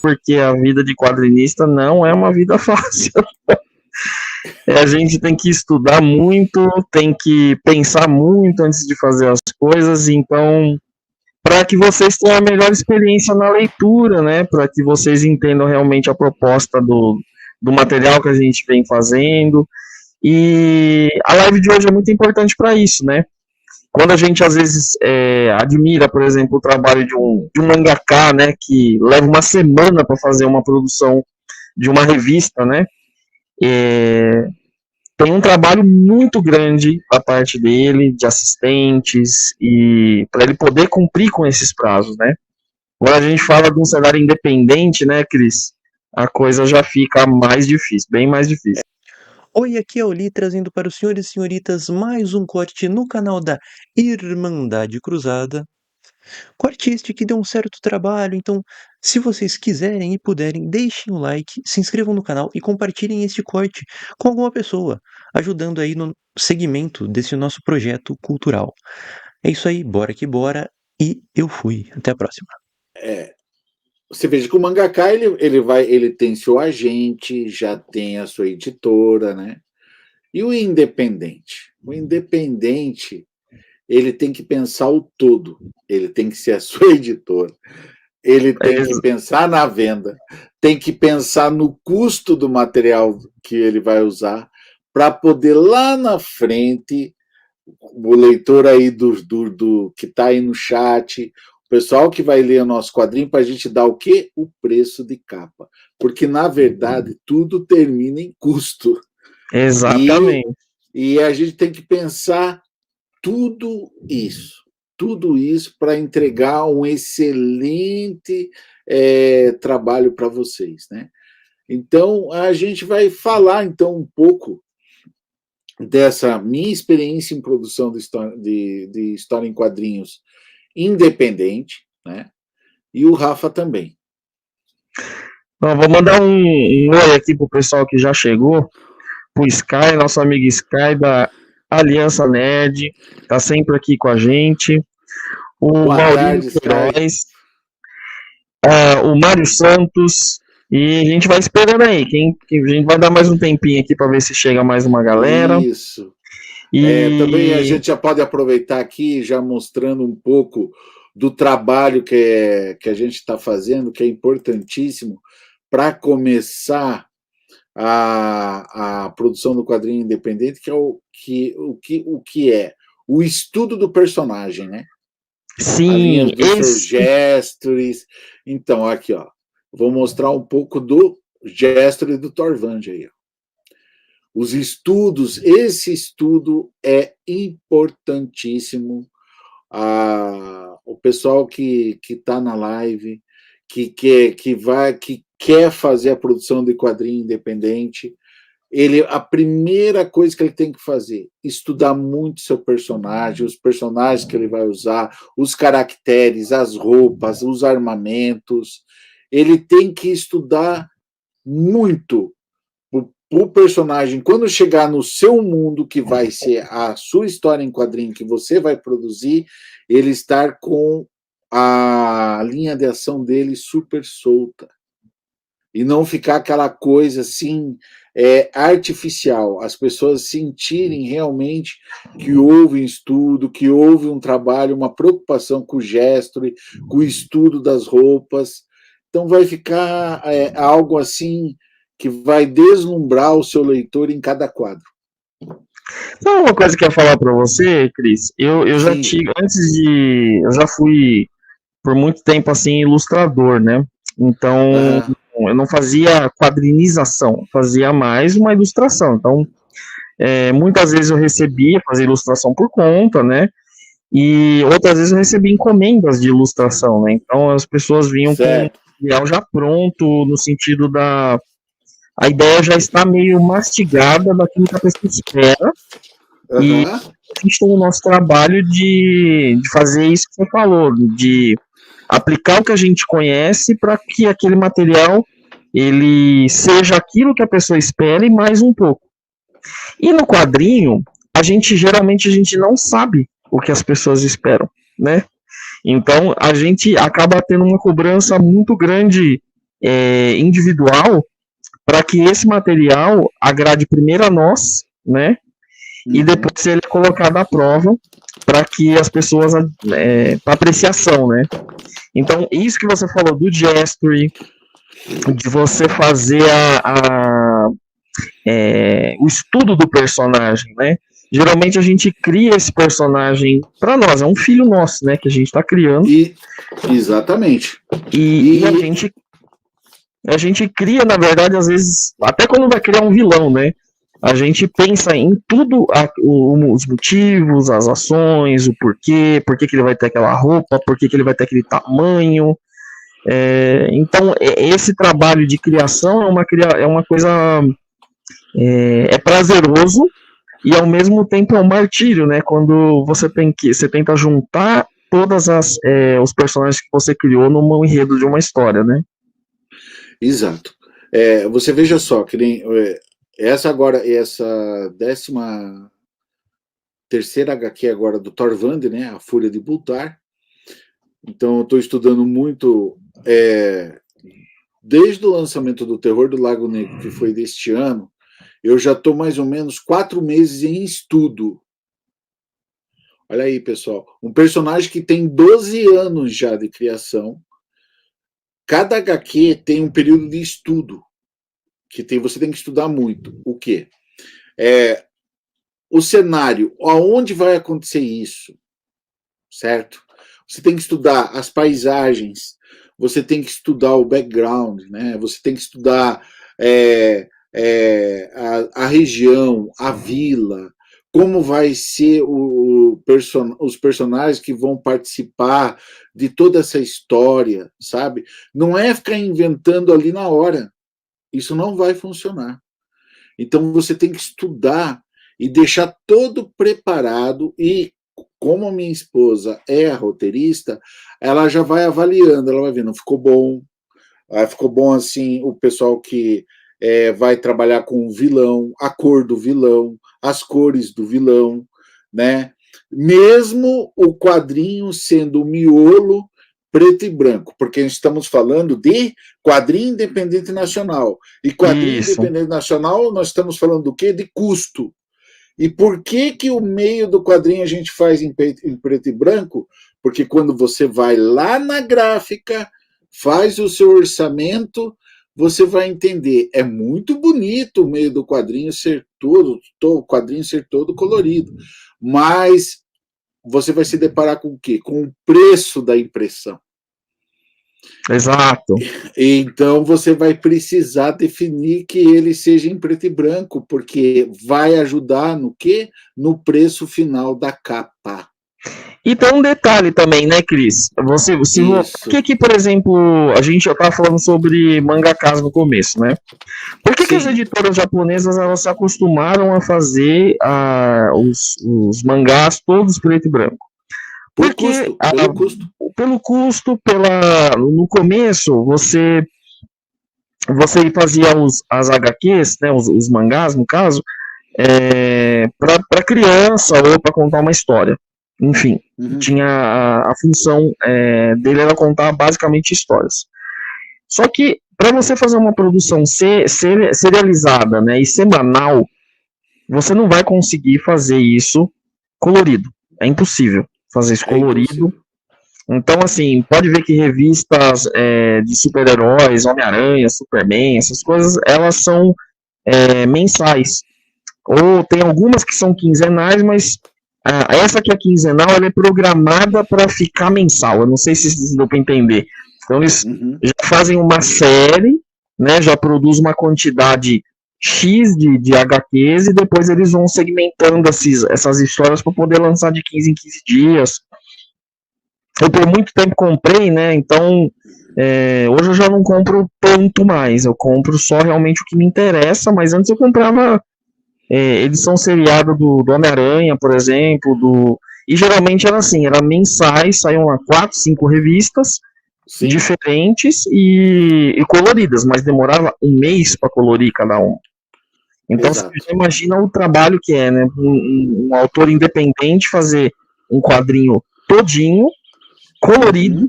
porque a vida de quadrinista não é uma vida fácil. A gente tem que estudar muito, tem que pensar muito antes de fazer as coisas, então, para que vocês tenham a melhor experiência na leitura, né, para que vocês entendam realmente a proposta do material que a gente vem fazendo, e a live de hoje é muito importante para isso, né, quando a gente às vezes admira, por exemplo, o trabalho de um mangaka, né, que leva uma semana para fazer uma produção de uma revista, né, tem um trabalho muito grande da parte dele, de assistentes, e para ele poder cumprir com esses prazos, né. Quando a gente fala de um cenário independente, né, Cris, a coisa já fica mais difícil, bem mais difícil. Oi, aqui é o Li, trazendo para os senhores e senhoritas mais um corte no canal da Irmandade Cruzada. Corte este que deu um certo trabalho, então, se vocês quiserem e puderem, deixem o like, se inscrevam no canal e compartilhem este corte com alguma pessoa, ajudando aí no segmento desse nosso projeto cultural. É isso aí, bora que bora, e eu fui. Até a próxima. Você veja que o mangaka ele tem seu agente, já tem a sua editora, né? E o independente? O independente, ele tem que pensar o todo. Ele tem que ser a sua editora. Ele tem que pensar na venda, tem que pensar no custo do material que ele vai usar para poder lá na frente, o leitor aí que está aí no chat, o pessoal que vai ler o nosso quadrinho, para a gente dar o quê? O preço de capa. Porque, na verdade, tudo termina em custo. Exatamente. E a gente tem que pensar tudo isso para entregar um excelente trabalho para vocês, né? Então, a gente vai falar, então, um pouco dessa minha experiência em produção de história em quadrinhos independente, né? E o Rafa também. Bom, vou mandar um oi aqui pro pessoal que já chegou, pro Sky, nosso amigo Sky da Aliança Nerd, tá sempre aqui com a gente. O Maurício Queiroz, o Mário Santos, e a gente vai esperando aí, a gente vai dar mais um tempinho aqui para ver se chega mais uma galera. Isso. Também a gente já pode aproveitar aqui, já mostrando um pouco do trabalho que a gente está fazendo, que é importantíssimo para começar a produção do quadrinho independente, que é o que é o estudo do personagem, né? Sim, seus gestos. Então, aqui, ó, vou mostrar um pouco do gesture do Torvald aí, ó. Os estudos, esse estudo é importantíssimo. O pessoal que está na live, que quer fazer a produção de quadrinho independente, a primeira coisa que ele tem que fazer, estudar muito seu personagem, os personagens que ele vai usar, os caracteres, as roupas, os armamentos. Ele tem que estudar muito o personagem, quando chegar no seu mundo, que vai ser a sua história em quadrinho que você vai produzir, ele estar com a linha de ação dele super solta. E não ficar aquela coisa assim, artificial. As pessoas sentirem realmente que houve um estudo, que houve um trabalho, uma preocupação com o gesto, com o estudo das roupas. Então vai ficar algo assim que vai deslumbrar o seu leitor em cada quadro. Então, uma coisa que eu ia falar para você, Cris, eu já tive, eu já fui por muito tempo assim ilustrador, né? Então, eu não fazia quadrinização, fazia mais uma ilustração. Então, muitas vezes eu recebia fazer ilustração por conta, né? E outras vezes eu recebia encomendas de ilustração, né? Então, as pessoas vinham com o material já pronto, no sentido a ideia já está meio mastigada daquilo que a pessoa espera. E a gente tem o nosso trabalho de fazer isso que você falou, de aplicar o que a gente conhece para que aquele material ele seja aquilo que a pessoa espera e mais um pouco. E no quadrinho, geralmente a gente não sabe o que as pessoas esperam, né? Então a gente acaba tendo uma cobrança muito grande individual para que esse material agrade primeiro a nós, né? E depois ele é colocado à prova para que as pessoas, para apreciação, né? Então, isso que você falou do gestury, de você fazer o estudo do personagem, né? Geralmente a gente cria esse personagem para nós, é um filho nosso, né? Que a gente está criando. Exatamente. E a gente cria, na verdade, às vezes, até quando vai criar um vilão, né? A gente pensa em tudo, os motivos, as ações, o porquê, por que ele vai ter aquela roupa, por que ele vai ter aquele tamanho. Então, esse trabalho de criação é uma coisa prazeroso e ao mesmo tempo é um martírio, né? Quando você tenta juntar todas os personagens que você criou num enredo de uma história, né? Exato. Você veja só, que nem essa 13ª HQ agora do Thorvald, né? A Fúria de Bultar. Então, eu estou estudando muito desde o lançamento do Terror do Lago Negro, que foi deste ano. Eu já estou mais ou menos 4 meses em estudo. Olha aí, pessoal. Um personagem que tem 12 anos já de criação. Cada HQ tem um período de estudo. Você tem que estudar muito. O quê? O cenário. Aonde vai acontecer isso? Certo? Você tem que estudar as paisagens. Você tem que estudar o background, né? Você tem que estudar a região, a vila, como vai ser os personagens que vão participar de toda essa história, sabe? Não é ficar inventando ali na hora. Isso não vai funcionar. Então você tem que estudar e deixar todo preparado, e como a minha esposa é a roteirista, ela já vai avaliando, ela vai vendo, ficou bom assim, o pessoal que vai trabalhar com o vilão, a cor do vilão, as cores do vilão, né? Mesmo o quadrinho sendo o miolo preto e branco, porque estamos falando de quadrinho independente nacional. E quadrinho independente nacional, nós estamos falando do quê? De custo. E por que o meio do quadrinho a gente faz em preto e branco? Porque quando você vai lá na gráfica, faz o seu orçamento, você vai entender. É muito bonito o meio do quadrinho ser todo colorido, mas você vai se deparar com o quê? Com o preço da impressão. Exato. Então você vai precisar definir que ele seja em preto e branco, porque vai ajudar no quê? No preço final da capa. E tem um detalhe também, né, Cris? Por que, por exemplo, a gente já estava falando sobre mangakas no começo, né? Por que as editoras japonesas elas se acostumaram a fazer os mangás todos preto e branco? Porque pelo custo, no começo você fazia as HQs, né, os mangás no caso, para criança ou para contar uma história. Enfim, tinha a função dele era contar basicamente histórias. Só que para você fazer uma produção serializada, né, e semanal, você não vai conseguir fazer isso colorido. É impossível fazer isso colorido. Então, assim, pode ver que revistas de super-heróis, Homem-Aranha, Superman, essas coisas, elas são mensais. Ou tem algumas que são quinzenais, mas essa que é quinzenal, ela é programada para ficar mensal. Eu não sei se deu para entender. Então, eles já fazem uma série, né, já produzem uma quantidade X de HQs e depois eles vão segmentando essas histórias para poder lançar de 15 em 15 dias. Eu por muito tempo comprei, né? Então hoje eu já não compro tanto mais. Eu compro só realmente o que me interessa, mas antes eu comprava edição seriada do Homem-Aranha, por exemplo, e geralmente era assim, era mensais, saíam 4, 5 revistas diferentes e coloridas, mas demorava um mês para colorir cada um. Então você imagina o trabalho que é, né? Um autor independente fazer um quadrinho todinho, colorido,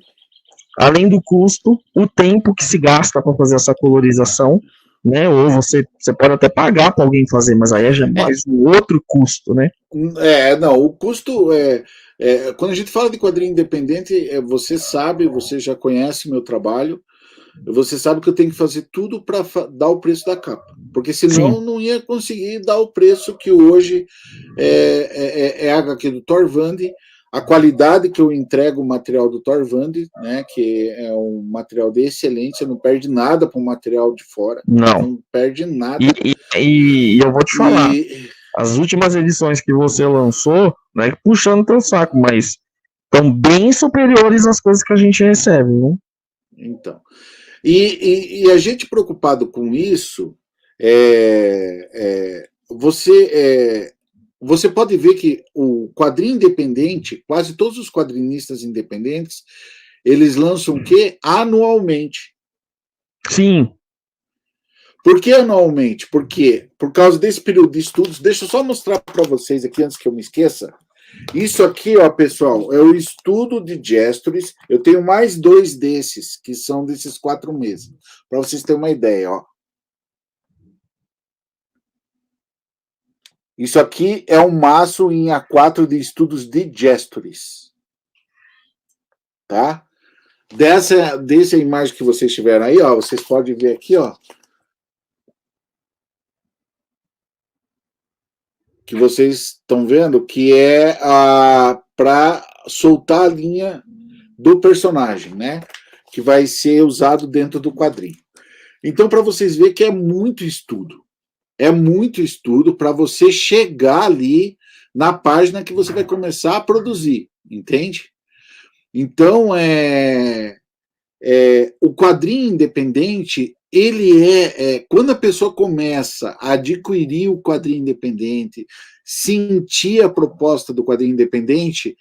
além do custo, o tempo que se gasta para fazer essa colorização, né? Ou você pode até pagar para alguém fazer, mas aí é já mais um outro custo, né? Não, o custo quando a gente fala de quadrinho independente, você sabe, você já conhece meu trabalho, você sabe que eu tenho que fazer tudo para dar o preço da capa, porque senão não ia conseguir dar o preço que hoje é a HQ do Thor Vande, a qualidade que eu entrego o material do Thor Vande, né, que é um material de excelência, não perde nada para um material de fora, não perde nada. E eu vou te falar, as últimas edições que você lançou, né, puxando teu saco, mas estão bem superiores às coisas que a gente recebe, viu? Então, e a gente preocupado com isso, você pode ver que o quadrinho independente, quase todos os quadrinistas independentes, eles lançam o quê? Anualmente. Sim. Por que anualmente? Porque por causa desse período de estudos, deixa eu só mostrar para vocês aqui antes que eu me esqueça. Isso aqui, ó, pessoal, é o estudo de Gestoris. Eu tenho mais 2 desses, que são desses 4 meses, para vocês terem uma ideia, ó. Isso aqui é um maço em A4 de estudos de Gestoris. Tá? Dessa imagem que vocês tiveram aí, ó, vocês podem ver aqui, ó, que vocês estão vendo, que é para soltar a linha do personagem, né? Que vai ser usado dentro do quadrinho. Então, para vocês verem que é muito estudo para você chegar ali na página que você vai começar a produzir, entende? Então, o quadrinho independente, ele quando a pessoa começa a adquirir o quadrinho independente, sentir a proposta do quadrinho independente,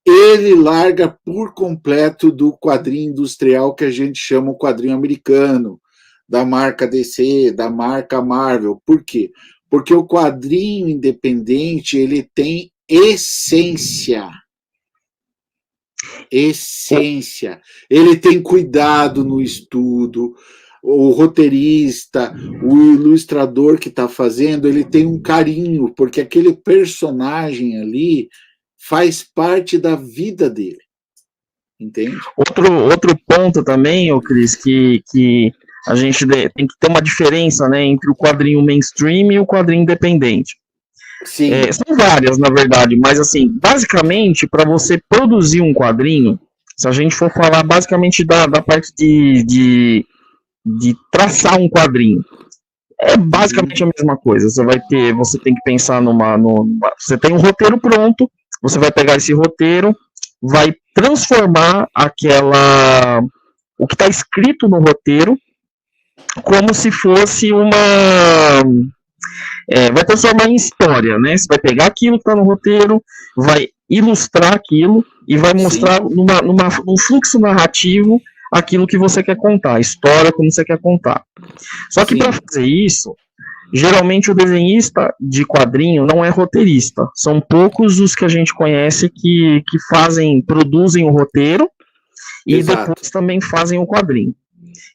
ele larga por completo do quadrinho industrial que a gente chama o quadrinho americano, da marca DC, da marca Marvel. Por quê? Porque o quadrinho independente, ele tem essência. Ele tem cuidado no estudo, o roteirista, o ilustrador que está fazendo, ele tem um carinho, porque aquele personagem ali faz parte da vida dele, entende? Outro ponto também, Cris, que a gente tem que ter uma diferença, né, entre o quadrinho mainstream e o quadrinho independente. Sim. São várias, na verdade, mas assim, basicamente, para você produzir um quadrinho, se a gente for falar basicamente da parte de traçar um quadrinho, é basicamente a mesma coisa. Você tem que pensar você tem um roteiro pronto, você vai pegar esse roteiro, vai transformar o que está escrito no roteiro como se fosse vai transformar em história, né? Você vai pegar aquilo que está no roteiro, vai ilustrar aquilo e vai mostrar num fluxo narrativo aquilo que você quer contar, a história como você quer contar. Só que para fazer isso, geralmente o desenhista de quadrinho não é roteirista. São poucos os que a gente conhece que produzem o roteiro e depois também fazem o quadrinho.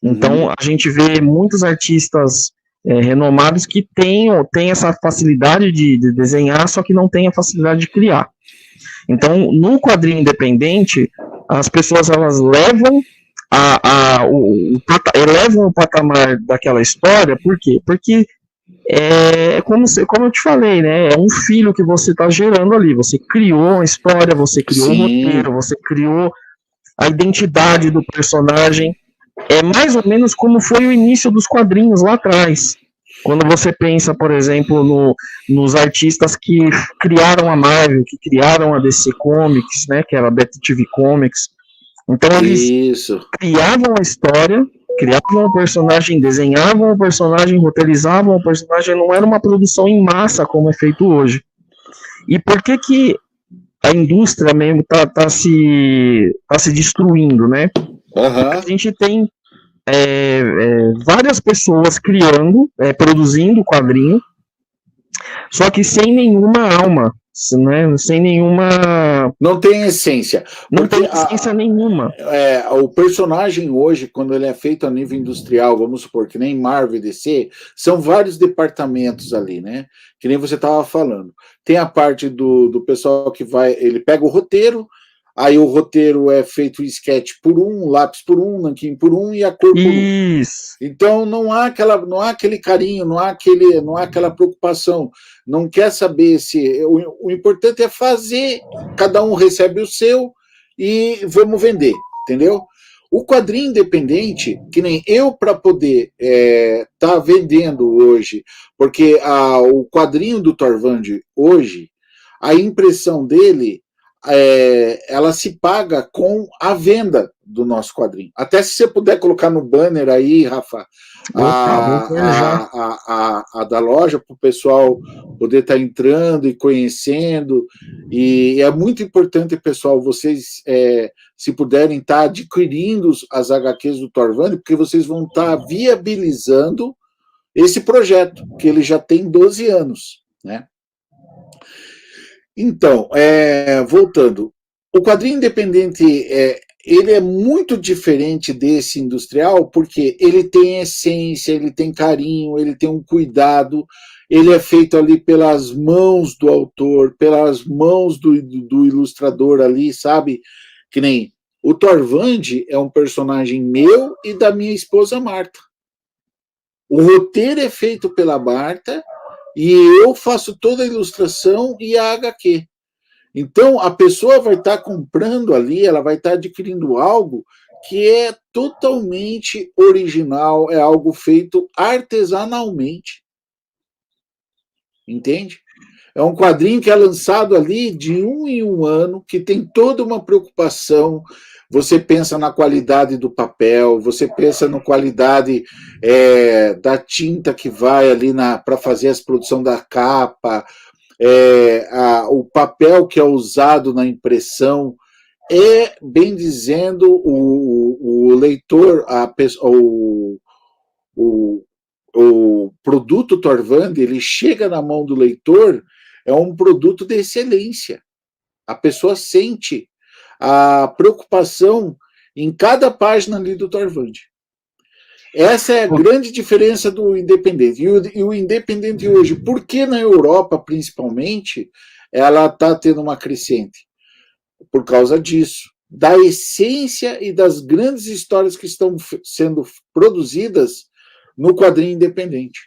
Então, a gente vê muitos artistas renomados que têm essa facilidade de desenhar, só que não têm a facilidade de criar. Então, no quadrinho independente, as pessoas elas levam elevam o patamar daquela história. Por quê? Porque como eu te falei, né? É um filho que você está gerando ali. Você criou a história, você criou o roteiro, você criou a identidade do personagem. É mais ou menos como foi o início dos quadrinhos lá atrás. Quando você pensa, por exemplo, nos artistas que criaram a Marvel, que criaram a DC Comics, né, que era a Detective Comics. Então eles criavam a história, criavam o personagem, desenhavam o personagem, roteirizavam o personagem, não era uma produção em massa como é feito hoje. E por que a indústria mesmo tá se destruindo, né? A gente tem várias pessoas criando, produzindo quadrinho, só que sem nenhuma alma, né, sem nenhuma... Não tem essência. Não tem essência nenhuma. O personagem hoje, quando ele é feito a nível industrial, vamos supor, que nem Marvel e DC, são vários departamentos ali, né? Que nem você estava falando. Tem a parte do pessoal que vai, ele pega o roteiro, aí o roteiro é feito sketch por um, lápis por um, nanquim por um e a cor por um. Então não há aquele carinho, não há aquela preocupação. Não quer saber se... O importante é fazer, cada um recebe o seu e vamos vender, entendeu? O quadrinho independente, que nem eu para poder tá vendendo hoje, porque o quadrinho do Torvald hoje, a impressão dele, ela se paga com a venda do nosso quadrinho. Até se você puder colocar no banner aí, Rafa, a da loja, para o pessoal poder estar entrando e conhecendo. E é muito importante, pessoal, vocês, se puderem estar adquirindo as HQs do Torvald, porque vocês vão estar viabilizando esse projeto, que ele já tem 12 anos, né? Então, voltando, o quadrinho independente, ele é muito diferente desse industrial, porque ele tem essência, ele tem carinho, ele tem um cuidado, ele é feito ali pelas mãos do autor, pelas mãos do ilustrador ali, sabe? Que nem o Torvald é um personagem meu e da minha esposa Marta. O roteiro é feito pela Marta, e eu faço toda a ilustração e a HQ. Então, a pessoa vai estar comprando ali, ela vai estar adquirindo algo que é totalmente original, é algo feito artesanalmente. Entende? É um quadrinho que é lançado ali de 1 em 1 ano, que tem toda uma preocupação. Você pensa na qualidade do papel, você pensa na qualidade da tinta que vai ali para fazer a produção da capa, o papel que é usado na impressão. Bem dizendo, o leitor, o produto Torvald, ele chega na mão do leitor, é um produto de excelência. A pessoa sente a preocupação em cada página ali do Torvald. Essa é a grande diferença do independente. E o independente hoje, por que na Europa, principalmente, ela está tendo uma crescente? Por causa disso, da essência e das grandes histórias que estão sendo produzidas no quadrinho independente.